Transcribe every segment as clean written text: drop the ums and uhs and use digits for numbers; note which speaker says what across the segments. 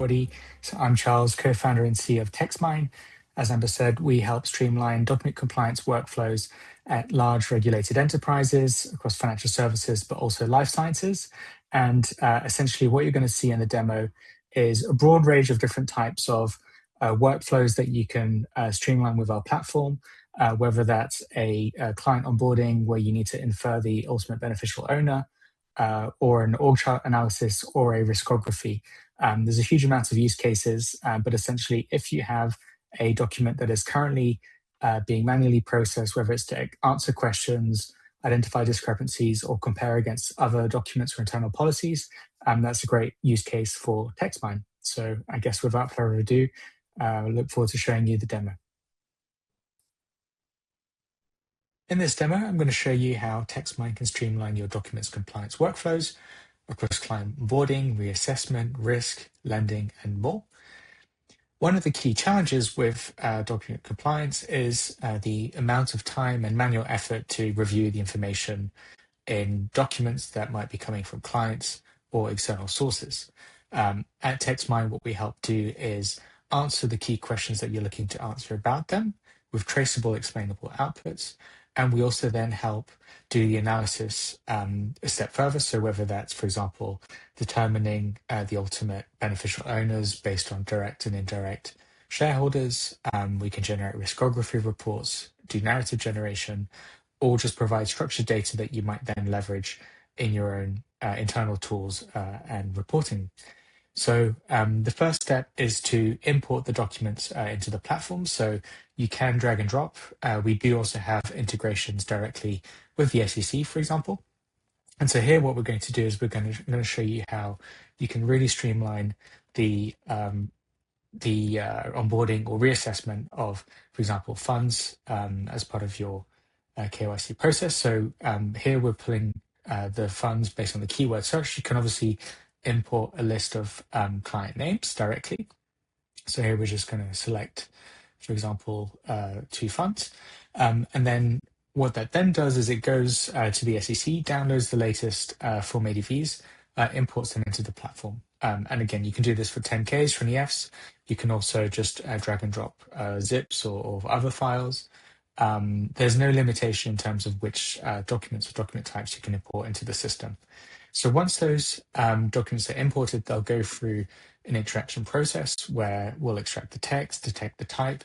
Speaker 1: everybody. So I'm Charles, co-founder and CEO of Textmine. As Amber said, we help streamline document compliance workflows at large regulated enterprises across financial services, but also life sciences. And essentially what you're going to see in the demo is a broad range of different types of workflows that you can streamline with our platform, whether that's a client onboarding where you need to infer the ultimate beneficial owner, or an org chart analysis or a riskography. There's a huge amount of use cases, but essentially if you have a document that is currently being manually processed, whether it's to answer questions, identify discrepancies, or compare against other documents or internal policies, that's a great use case for Textmine. So I guess without further ado, I look forward to showing you the demo. In this demo, I'm going to show you how Textmine can streamline your documents compliance workflows across client onboarding, reassessment, risk, lending, and more. One of the key challenges with document compliance is the amount of time and manual effort to review the information in documents that might be coming from clients or external sources. At Textmine, what we help do is answer the key questions that you're looking to answer about them with traceable, explainable outputs. And we also then help do the analysis a step further. So whether that's, for example, determining the ultimate beneficial owners based on direct and indirect shareholders, we can generate riskography reports, do narrative generation, or just provide structured data that you might then leverage in your own internal tools and reporting. So the first step is to import the documents into the platform. So you can drag and drop. We do also have integrations directly with the SEC, for example. And so here what we're going to do is we're going to show you how you can really streamline the onboarding or reassessment of, for example, funds as part of your KYC process. So here we're pulling the funds based on the keyword search. You can obviously import a list of client names directly. So here we're just going to select, for example, 2 funds. And then what that then does is it goes to the SEC, downloads the latest Form ADVs, imports them into the platform. And again, you can do this for 10Ks, for EFs. You can also just drag and drop zips or other files. There's no limitation in terms of which documents or document types you can import into the system. So once those documents are imported, they'll go through an extraction process where we'll extract the text, detect the type,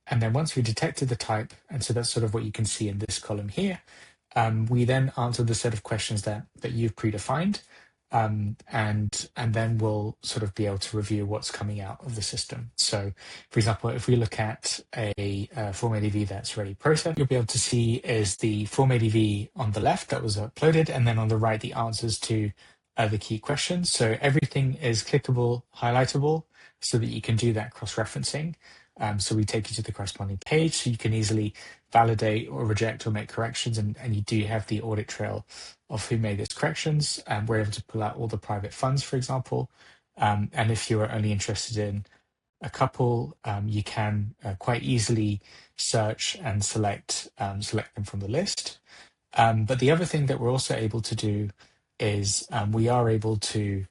Speaker 1: and then once we detected the type, and so that's sort of what you can see in this column here, we then answer the set of questions that you've predefined, and then we'll sort of be able to review what's coming out of the system. So, for example, if we look at a Form ADV that's already processed, you'll be able to see is the Form ADV on the left that was uploaded, and then on the right, the answers to the key questions. So everything is clickable, highlightable, so that you can do that cross-referencing. So we take you to the corresponding page, so you can easily validate or reject or make corrections, and you do have the audit trail of who made those corrections. We're able to pull out all the private funds, for example. And if you are only interested in a couple, you can quite easily search and select them from the list. But the other thing that we're also able to do is we are able to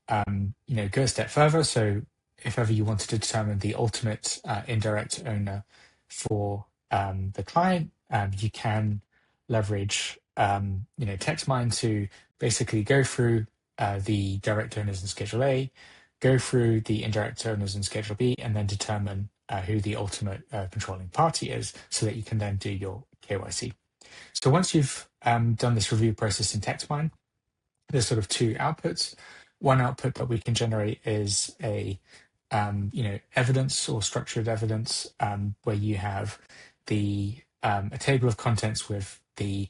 Speaker 1: go a step further. So if ever you wanted to determine the ultimate indirect owner for the client, you can leverage Textmine to basically go through the direct owners in Schedule A, go through the indirect owners in Schedule B, and then determine who the ultimate controlling party is, so that you can then do your KYC. So once you've done this review process in Textmine, there's sort of 2 outputs. One output that we can generate is a evidence or structured evidence where you have a table of contents with the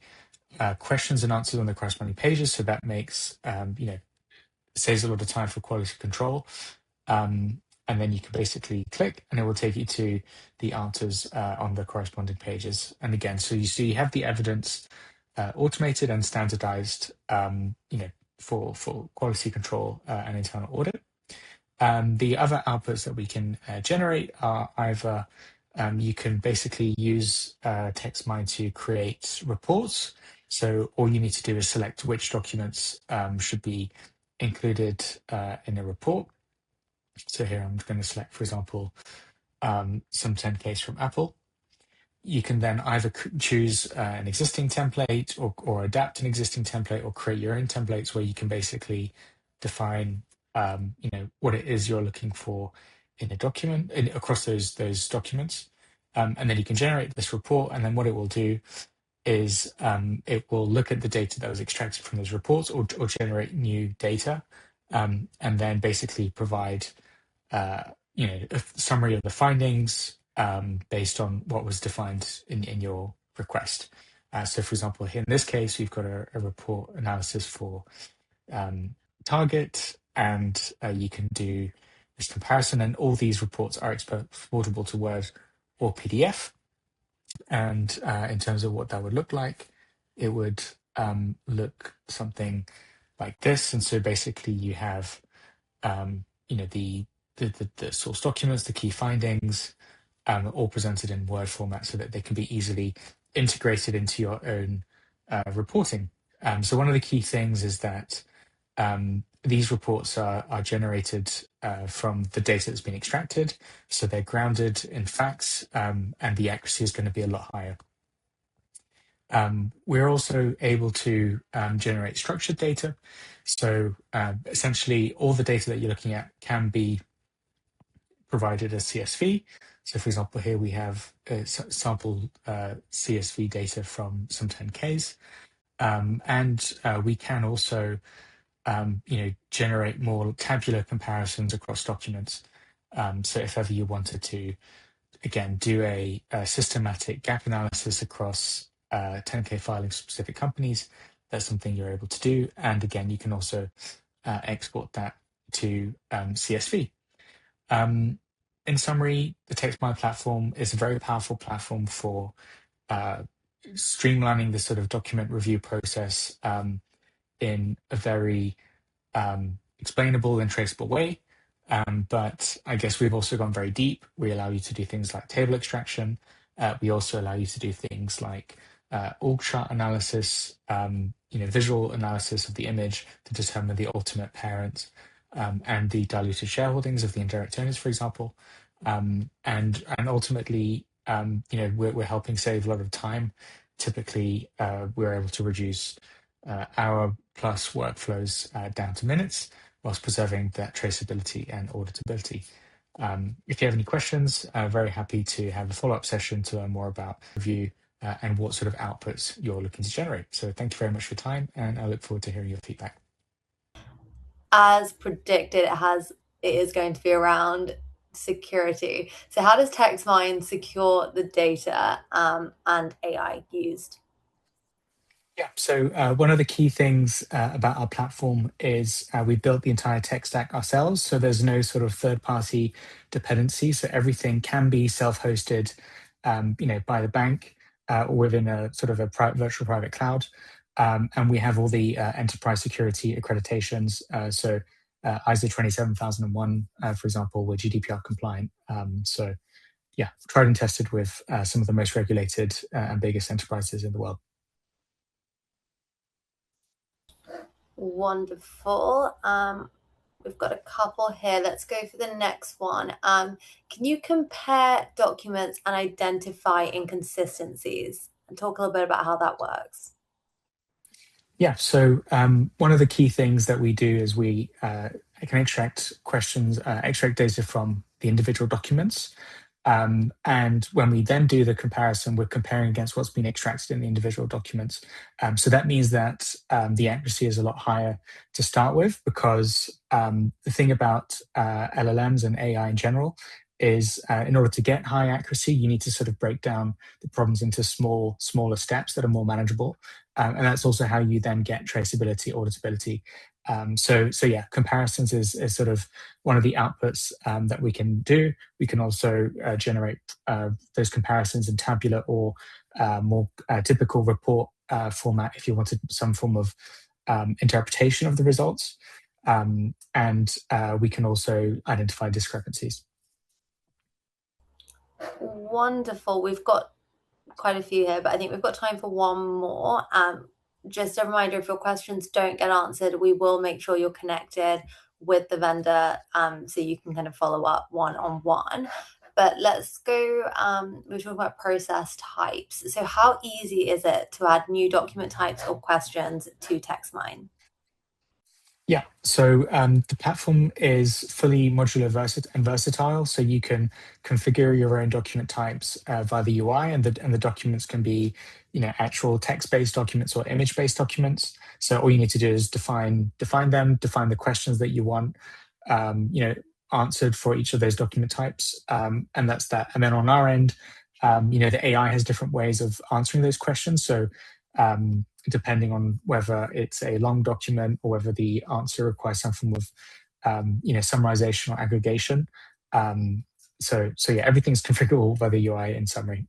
Speaker 1: questions and answers on the corresponding pages. So that makes saves a lot of time for quality control. And then you can basically click, and it will take you to the answers on the corresponding pages. And again, so you have the evidence automated and standardized, for quality control and internal audit. The other outputs that we can generate are either you can basically use Textmine to create reports. So all you need to do is select which documents should be included in a report. So here I'm going to select, for example, some 10Ks from Apple. You can then either choose an existing template or adapt an existing template or create your own templates where you can basically define what it is you're looking for in a document across those documents. And then you can generate this report, and then what it will do is it will look at the data that was extracted from those reports or generate new data, and then basically provide a summary of the findings based on what was defined in your request. So, for example, here in this case, we've got a report analysis for target, and you can do this comparison, and all these reports are exportable to Word or PDF. And in terms of what that would look like, it would look something like this. And so basically you have the source documents, the key findings, all presented in Word format so that they can be easily integrated into your own reporting. So one of the key things is that these reports are generated from the data that's been extracted. So they're grounded in facts, and the accuracy is going to be a lot higher. We're also able to generate structured data. So essentially, all the data that you're looking at can be provided as CSV. So for example, here we have sample CSV data from some 10Ks. And we can also generate more tabular comparisons across documents. So if ever you wanted to, again, do a systematic gap analysis across 10K filings for specific companies, that's something you're able to do. And again, you can also export that to CSV. In summary, the Textmine platform is a very powerful platform for streamlining the sort of document review process in a very explainable and traceable way. But I guess we've also gone very deep. We allow you to do things like table extraction. We also allow you to do things like org chart analysis, visual analysis of the image to determine the ultimate parent and the diluted shareholdings of the indirect owners, for example. And ultimately, we're helping save a lot of time. Typically, we're able to reduce hour plus workflows down to minutes, whilst preserving that traceability and auditability. If you have any questions, very happy to have a follow-up session to learn more about review and what sort of outputs you're looking to generate. So thank you very much for your time, and I look forward to hearing your feedback.
Speaker 2: As predicted, it is going to be around security. So how does Textmine secure the data and AI used?
Speaker 1: Yeah, so one of the key things about our platform is we built the entire tech stack ourselves. So there's no sort of third-party dependency. So everything can be self-hosted, by the bank or within a sort of a virtual private cloud. And we have all the enterprise security accreditations. So ISO 27001, for example, we're GDPR compliant. So yeah, tried and tested with some of the most regulated and biggest enterprises in the world.
Speaker 2: Wonderful. We've got a couple here. Let's go for the next one. Can you compare documents and identify inconsistencies and talk a little bit about how that works?
Speaker 1: Yeah, so one of the key things that we do is we can extract extract data from the individual documents. And when we then do the comparison, we're comparing against what's been extracted in the individual documents. So that means that the accuracy is a lot higher to start with, because the thing about LLMs and AI in general is in order to get high accuracy, you need to sort of break down the problems into smaller steps that are more manageable. And that's also how you then get traceability, auditability. So yeah, comparisons is sort of one of the outputs that we can do. We can also generate those comparisons in tabular or more typical report format if you wanted some form of interpretation of the results. And we can also identify discrepancies.
Speaker 2: Wonderful. We've got quite a few here, but I think we've got time for one more. Just a reminder, if your questions don't get answered, we will make sure you're connected with the vendor, so you can kind of follow up one-on-one. But let's go, we're talking about process types. So how easy is it to add new document types or questions to Textmine?
Speaker 1: Yeah, so the platform is fully modular and versatile, so you can configure your own document types via the UI, and the documents can be, actual text-based documents or image-based documents. So all you need to do is define the questions that you want, answered for each of those document types, and that's that. And then on our end, the AI has different ways of answering those questions. So depending on whether it's a long document or whether the answer requires some form of, summarization or aggregation. So yeah, everything's configurable by the UI in summary.